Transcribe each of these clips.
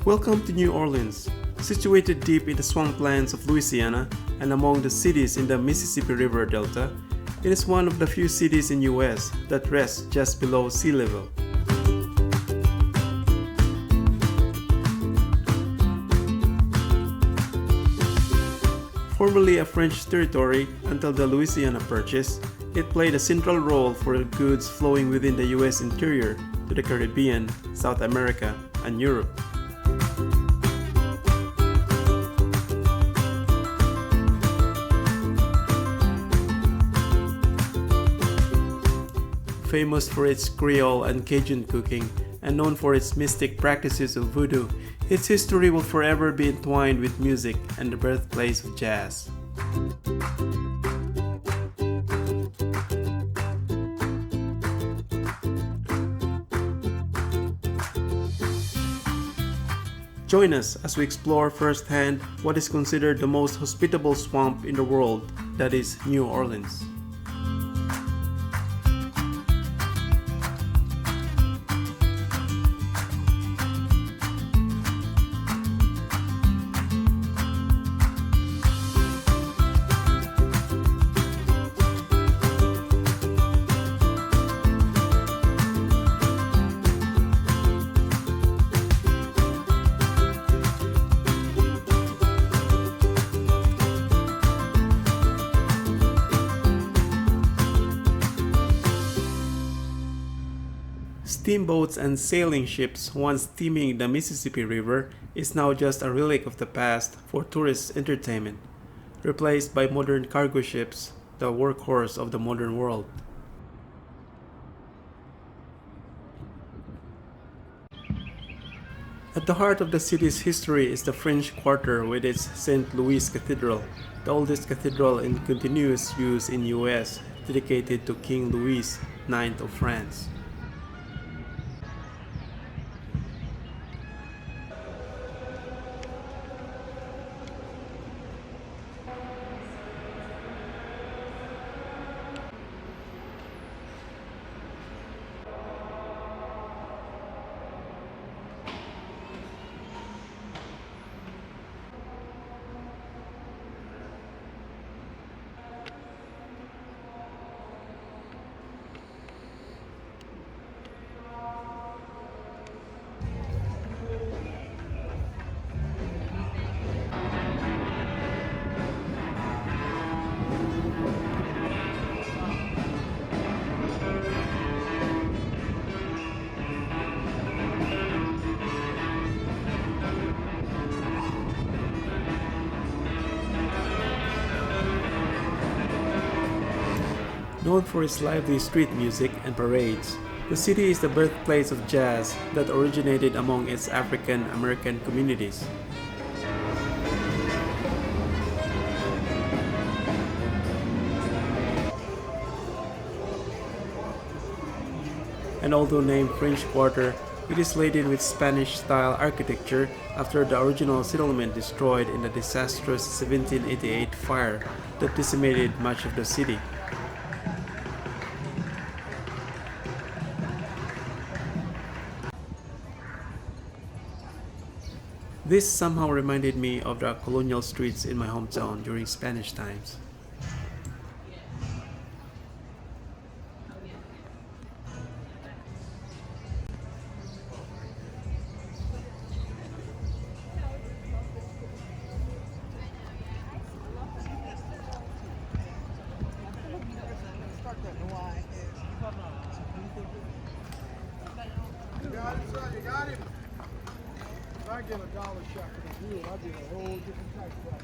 Welcome to New Orleans. Situated deep in the swamplands of Louisiana and among the cities in the Mississippi River Delta, it is one of the few cities in US that rests just below sea level. Formerly a French territory until the Louisiana Purchase, it played a central role for goods flowing within the US interior to the Caribbean, South America, and Europe. Famous for its Creole and Cajun cooking and known for its mystic practices of voodoo, its history will forever be entwined with music and the birthplace of jazz. Join us as we explore firsthand what is considered the most hospitable swamp in the world, that is New Orleans. Steamboats and sailing ships, once teeming the Mississippi River, is now just a relic of the past for tourist entertainment, replaced by modern cargo ships, the workhorse of the modern world. At the heart of the city's history is the French Quarter with its St. Louis Cathedral, the oldest cathedral in continuous use in US, dedicated to King Louis IX of France. Known for its lively street music and parades, the city is the birthplace of jazz that originated among its African American communities. And although named French Quarter, it is laden with Spanish-style architecture after the original settlement destroyed in the disastrous 1788 fire that decimated much of the city. This somehow reminded me of the colonial streets in my hometown during Spanish times. You got him. If I get $1 shot for the deal, I'd be in a whole different type of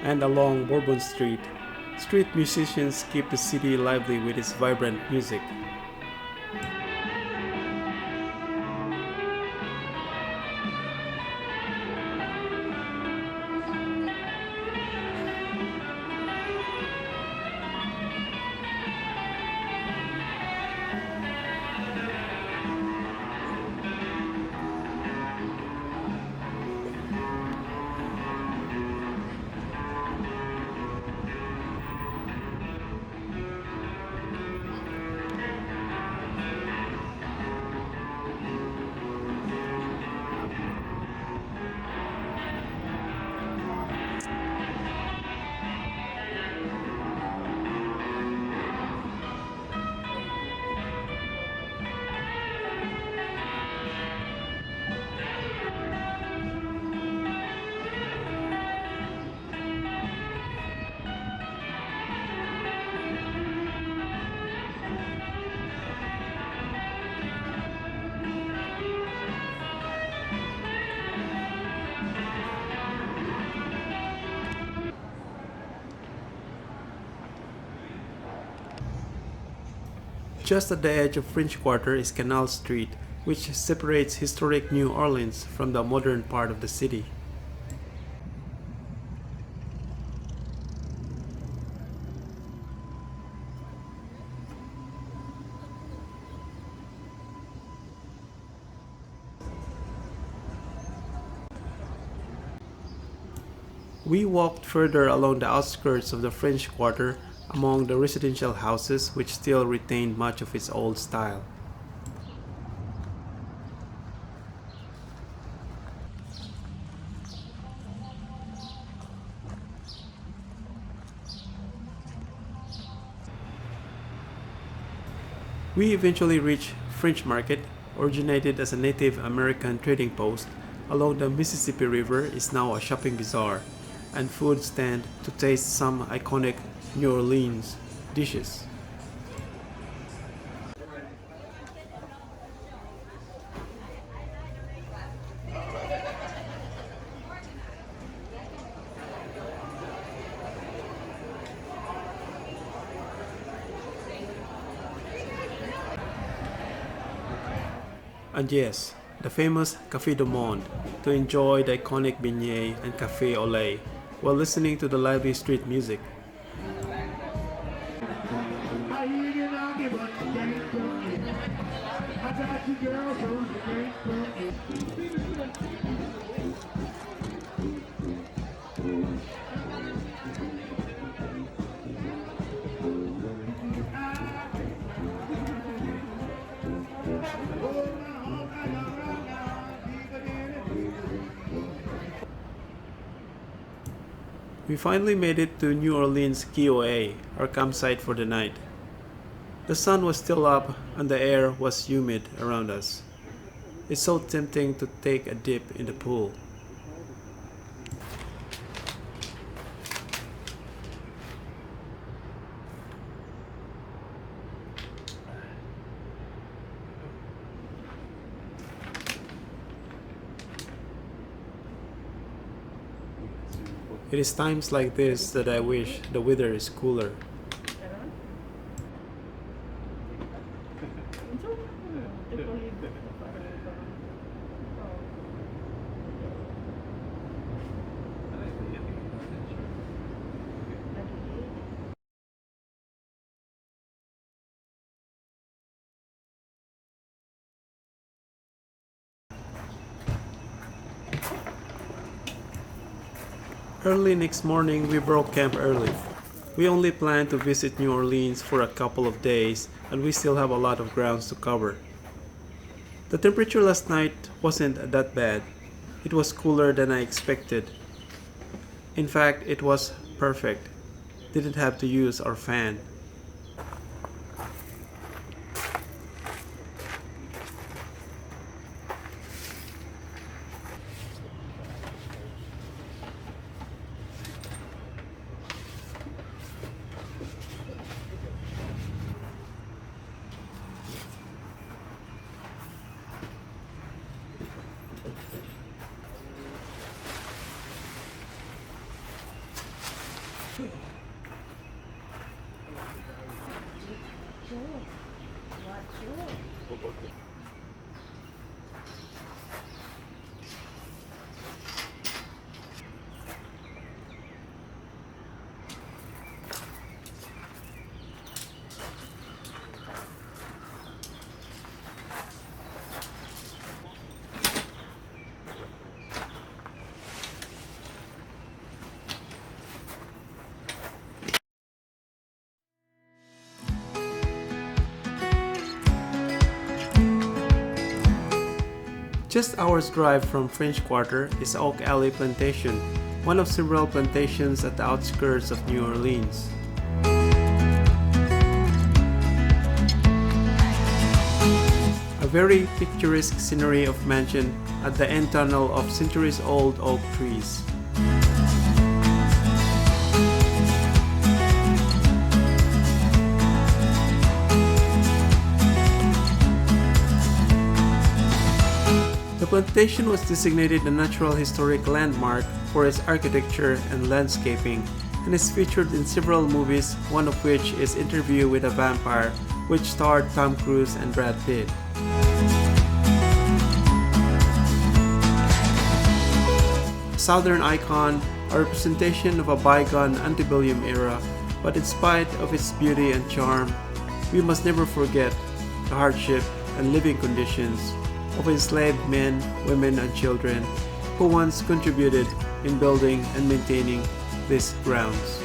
And along Bourbon Street, Street musicians keep the city lively with its vibrant music. Just at the edge of French Quarter is Canal Street, which separates historic New Orleans from the modern part of the city. We walked further along the outskirts of the French Quarter among the residential houses which still retained much of its old style. We eventually reached French Market, originated as a Native American trading post along the Mississippi River, is now a shopping bazaar and food stand to taste some iconic New Orleans dishes. And yes, the famous Café du Monde to enjoy the iconic beignet and café au lait while listening to the lively street music. We finally made it to New Orleans KOA, our campsite for the night. The sun was still up and the air was humid around us. It's so tempting to take a dip in the pool. It is times like this that I wish the weather is cooler. Early next morning, we broke camp early. We only planned to visit New Orleans for a couple of days, and we still have a lot of grounds to cover. The temperature last night wasn't that bad. It was cooler than I expected. In fact, it was perfect. Didn't have to use our fan. Just hours drive from French Quarter is Oak Alley Plantation, one of several plantations at the outskirts of New Orleans. A very picturesque scenery of mansion at the end tunnel of centuries-old oak trees. The plantation was designated a Natural Historic Landmark for its architecture and landscaping and is featured in several movies, one of which is Interview with a Vampire, which starred Tom Cruise and Brad Pitt. Southern icon, a representation of a bygone antebellum era, but in spite of its beauty and charm, we must never forget the hardship and living conditions of enslaved men, women, and children who once contributed in building and maintaining these grounds.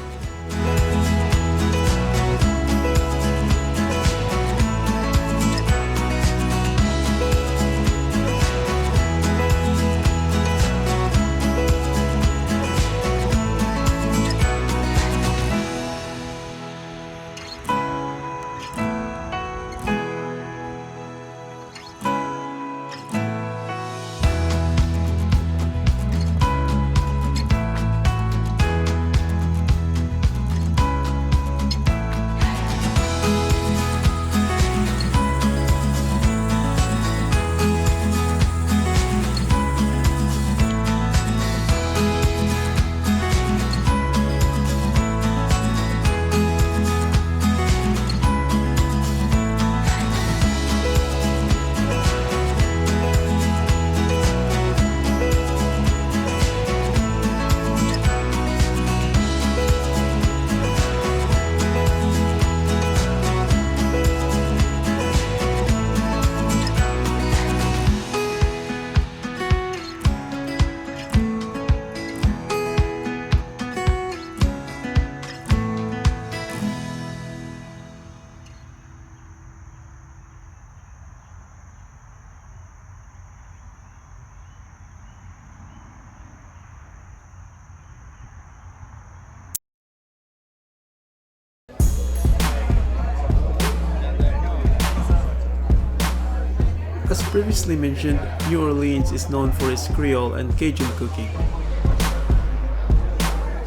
As previously mentioned, New Orleans is known for its Creole and Cajun cooking.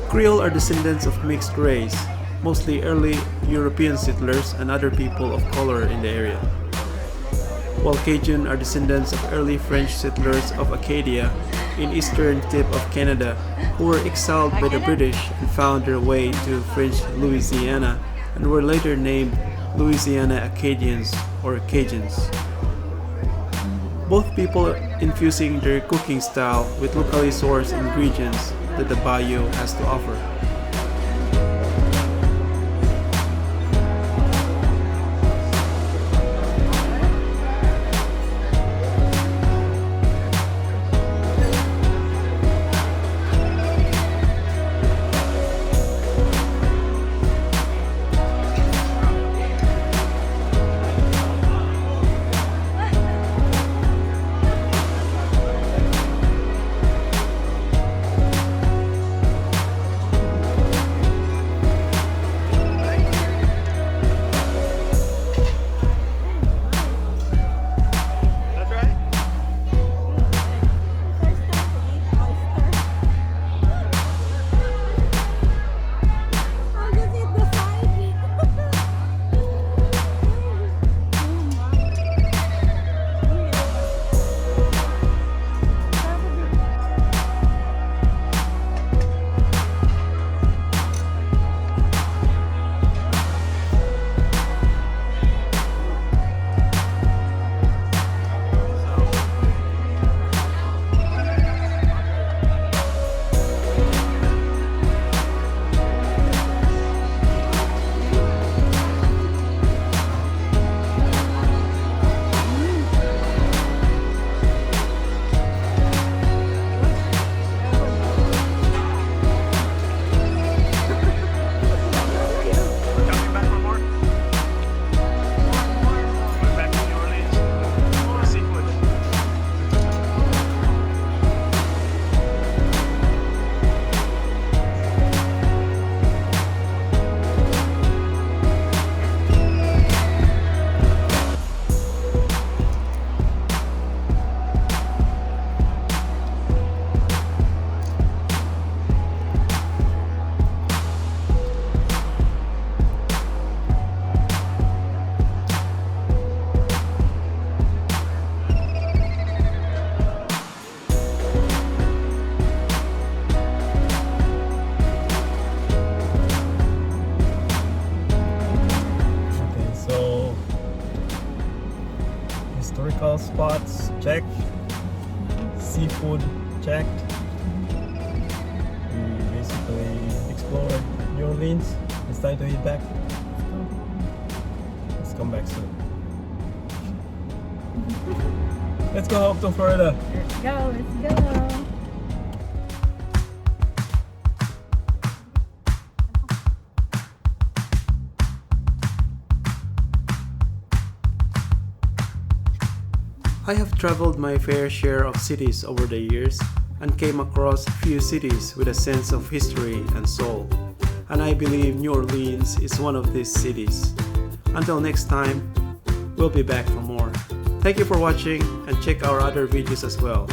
Creole are descendants of mixed race, mostly early European settlers and other people of color in the area, while Cajun are descendants of early French settlers of Acadia in eastern tip of Canada who were exiled by the British and found their way to French Louisiana and were later named Louisiana Acadians or Cajuns. Both people infusing their cooking style with locally sourced ingredients that the bayou has to offer. spots checked, seafood checked. We basically explored New Orleans. It's time to head back. Let's come back soon. Let's go home to Florida. Let's go. I have traveled my fair share of cities over the years and came across few cities with a sense of history and soul. And I believe New Orleans is one of these cities. Until next time, we'll be back for more. Thank you for watching and check our other videos as well.